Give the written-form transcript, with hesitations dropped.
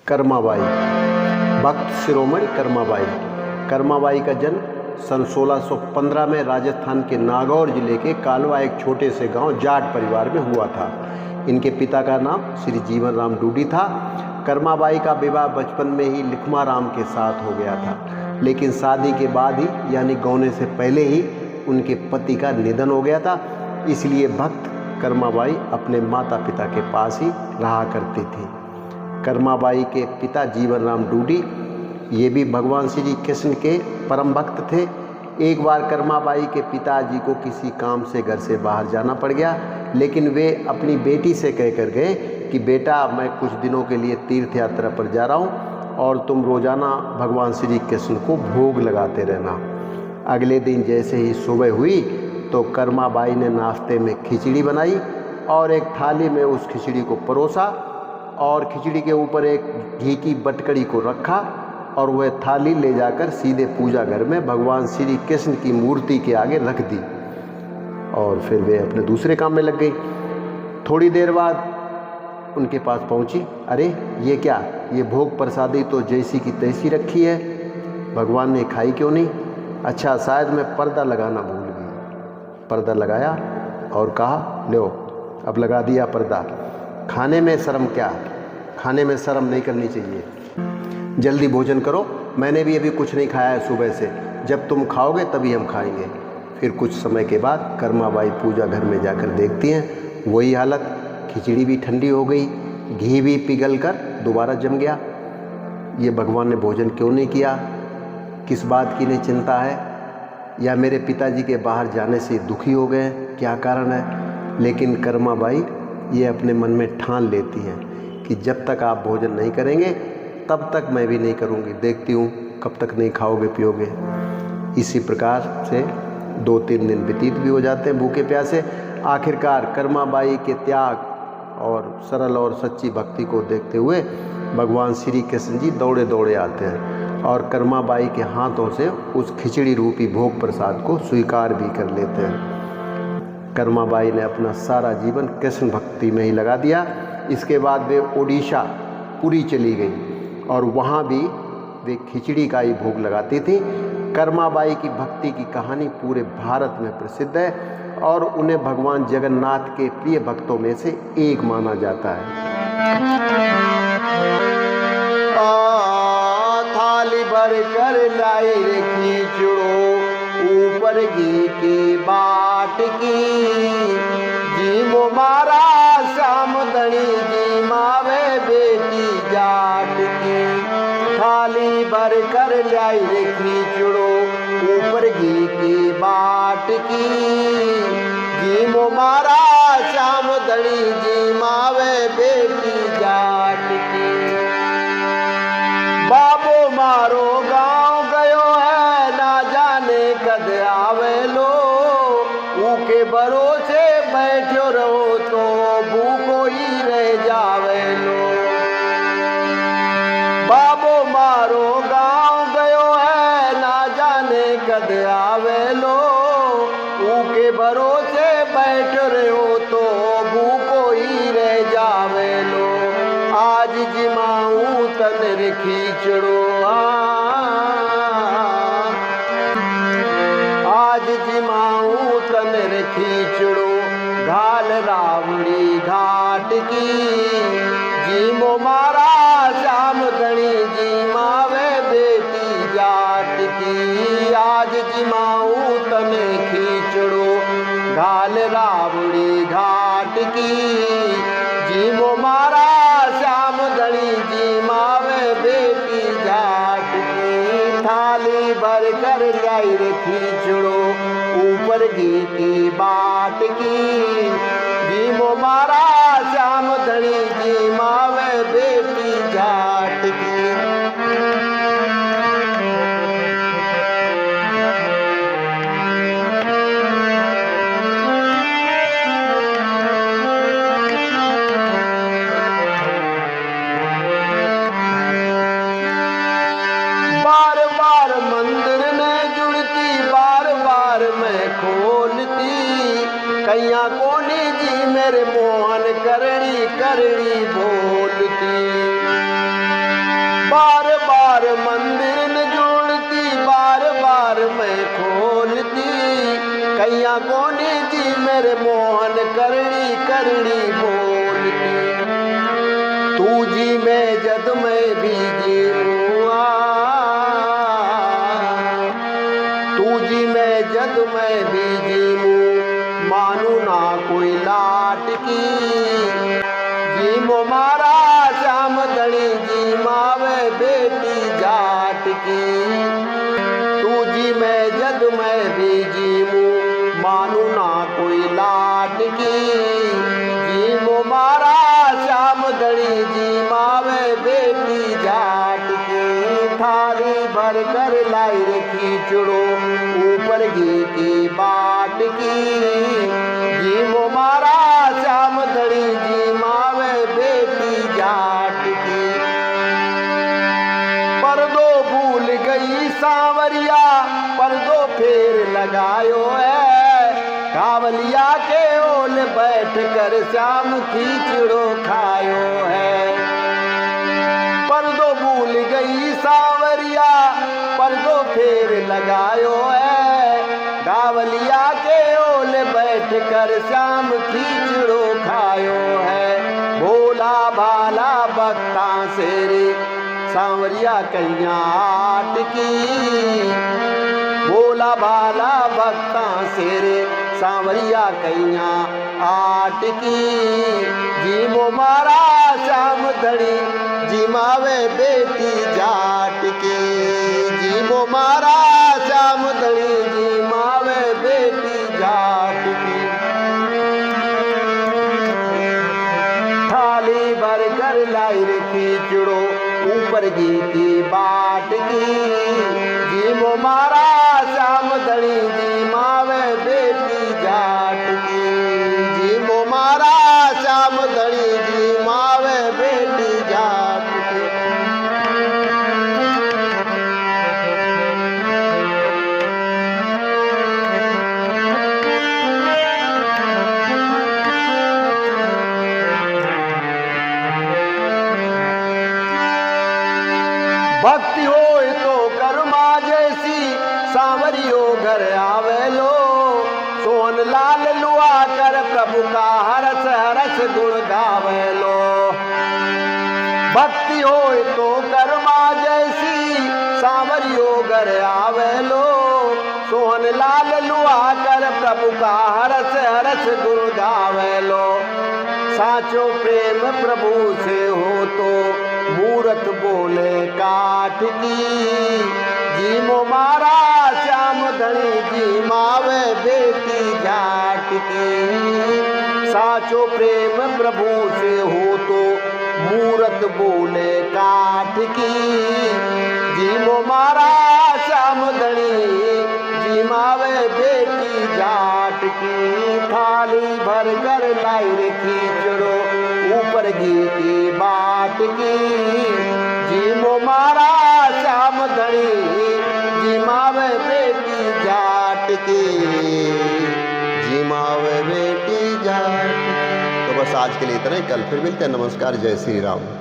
कर्माबाई, भक्त शिरोमणि कर्माबाई। कर्माबाई का जन्म सन 1615 में राजस्थान के नागौर जिले के कालवा एक छोटे से गांव जाट परिवार में हुआ था। इनके पिता का नाम श्री जीवन राम डूडी था। कर्माबाई का विवाह बचपन में ही लिखमा राम के साथ हो गया था, लेकिन शादी के बाद ही यानी गौने से पहले ही उनके पति का निधन हो गया था। इसलिए भक्त कर्माबाई अपने माता पिता के पास ही रहा करती थी। कर्माबाई के पिता जीवन राम डूडी ये भी भगवान श्री कृष्ण के परम भक्त थे। एक बार कर्माबाई के पिताजी को किसी काम से घर से बाहर जाना पड़ गया, लेकिन वे अपनी बेटी से कहकर गए कि बेटा मैं कुछ दिनों के लिए तीर्थ यात्रा पर जा रहा हूँ और तुम रोज़ाना भगवान श्री कृष्ण को भोग लगाते रहना। अगले दिन जैसे ही सुबह हुई तो कर्माबाई ने नाश्ते में खिचड़ी बनाई और एक थाली में उस खिचड़ी को परोसा और खिचड़ी के ऊपर एक घी की बटकड़ी को रखा और वह थाली ले जाकर सीधे पूजा घर में भगवान श्री कृष्ण की मूर्ति के आगे रख दी और फिर वे अपने दूसरे काम में लग गई। थोड़ी देर बाद उनके पास पहुंची। अरे ये क्या, ये भोग प्रसादी तो जैसी की तैसी रखी है, भगवान ने खाई क्यों नहीं? अच्छा शायद मैं पर्दा लगाना भूल गई। पर्दा लगाया और कहा लो अब लगा दिया पर्दा। खाने में शर्म क्या, खाने में शर्म नहीं करनी चाहिए। जल्दी भोजन करो, मैंने भी अभी कुछ नहीं खाया है सुबह से, जब तुम खाओगे तभी हम खाएंगे। फिर कुछ समय के बाद कर्माबाई पूजा घर में जाकर देखती हैं वही हालत, खिचड़ी भी ठंडी हो गई, घी भी पिघलकर दोबारा जम गया। ये भगवान ने भोजन क्यों नहीं किया? किस बात की नहीं चिंता है? या मेरे पिताजी के बाहर जाने से दुखी हो गए, क्या कारण है? लेकिन कर्माबाई ये अपने मन में ठान लेती हैं कि जब तक आप भोजन नहीं करेंगे तब तक मैं भी नहीं करूंगी, देखती हूँ कब तक नहीं खाओगे पियोगे। इसी प्रकार से 2-3 दिन व्यतीत भी हो जाते हैं भूखे प्यासे। आखिरकार कर्माबाई के त्याग और सरल और सच्ची भक्ति को देखते हुए भगवान श्री कृष्ण जी दौड़े दौड़े आते हैं और कर्माबाई के हाथों से उस खिचड़ी रूपी भोग प्रसाद को स्वीकार भी कर लेते हैं। कर्माबाई ने अपना सारा जीवन कृष्ण भक्ति में ही लगा दिया। इसके बाद वे ओडिशा पुरी चली गई और वहाँ भी वे खिचड़ी का ही भोग लगाती थी। कर्माबाई की भक्ति की कहानी पूरे भारत में प्रसिद्ध है और उन्हें भगवान जगन्नाथ के प्रिय भक्तों में से एक माना जाता है। थाली भर कर लाई रे खिचड़ो, ऊपर घी की बाट की, जी मो मारा श्याम धनी जी मावे बेटी जाट की। थाली भर कर लाई रे खिचड़ो, ऊपर घी की बाट की, जी मो मारा श्याम धनी जी मावे बेटी जाट की। बाबो मारो गांव गयो है, ना जाने कद आवे लो, ऊके भरोसे बैठो रहो तो भूखो ही रह जावे लो। बाबो मारो गांव गयो है, ना जाने कद आवे लो, ऊके भरोसे बैठो रहो तो भूखो ही रह जावे लो। आज जिमाऊं तन रे खिचड़ो, आज जिमाऊं तन रे खिचड़ो, घाल रावड़ी घाट की, जी मो मारा श्याम धनी जी मावे बेटी जाट की। आज जिमाऊं तन खिचड़ो, घाल रावड़ी घाट की, जी मो मारा श्याम धनी जी मावे बेटी जाट की। थाली भर कर लाई रे खिचड़ो, ऊपर घी की बाट की, जी मो मारा श्याम धनी जी मावे बेटी जाट की। कैया कोनी जी मेरे मोहन करड़ी करड़ी बोलती। तू जी मैं जद मैं भी जीऊँगा, तू जी मैं जद मैं भी जीऊँ, मानू ना कोई लाट की। जी मो मारा श्याम धनी जी मावे बेटी जाट की। तू जी मैं जद मैं भी जीऊँ, मानू ना कोई लाट की। जी मो मारा श्याम धनी जी मावे बेटी जाट की। थाली भर कर लाई रे खींचड़ो ऊपर घी की बाट की। जी मो मारा श्याम धनी जी मावे बेटी जाट की। पर्दो भूल गई सांवरिया पर्दो फेर लगायो है। कावलिया के ओल बैठ कर श्याम खींचड़ो खायो है। पर्दो भूल गई सांवरिया पर्दो फेर लगायो है। कावलिया के ओल बैठ कर श्याम खींचड़ो खायो है। भोला भाला भक्ता से रे सांवरिया कैया आट की। भोला भाला भक्ता से रे सांवरिया कैया आट की। जी मो मारा श्याम धनी जी मावे बेटी जाट की। जी मो मारा श्याम धनी जी मावे बेटी जाट की। थाली भर कर लाई रे खींचड़ो ऊपर घी की बाट की। जी मो मारा श्याम धनी जी मावे बेटी जाट की। जी मो मारा श्याम धनी जी मावे बेटी जाट की। भक्ति होए तो कर्मा जैसी सांवरियो घर आवे लो। सोन लाल लुआ कर प्रभु का हरस हरस गुण गावे लो। भक्ति होए तो कर्मा जैसी सांवरियो घर आवे लो। सोन लाल लुआ कर प्रभु का हरस हरस गुण गावे लो। साचो प्रेम प्रभु से हो तो मूरत बोले काठ की। जी मो मारा श्याम धनी जी मावे बेटी जाट की। साचो प्रेम प्रभु से हो तो मूरत बोले काठ की। जी मो मारा श्याम धनी जी मावे बेटी जाट की। थाली भर कर लाई रे खींचड़ो ऊपर घी की बाट की। जी मो मारा श्याम धनी जी मावे बेटी जाट की। जी मावे बेटी जाट की। तो बस आज के लिए इतना ही, कल फिर मिलते हैं। नमस्कार, जय श्री राम।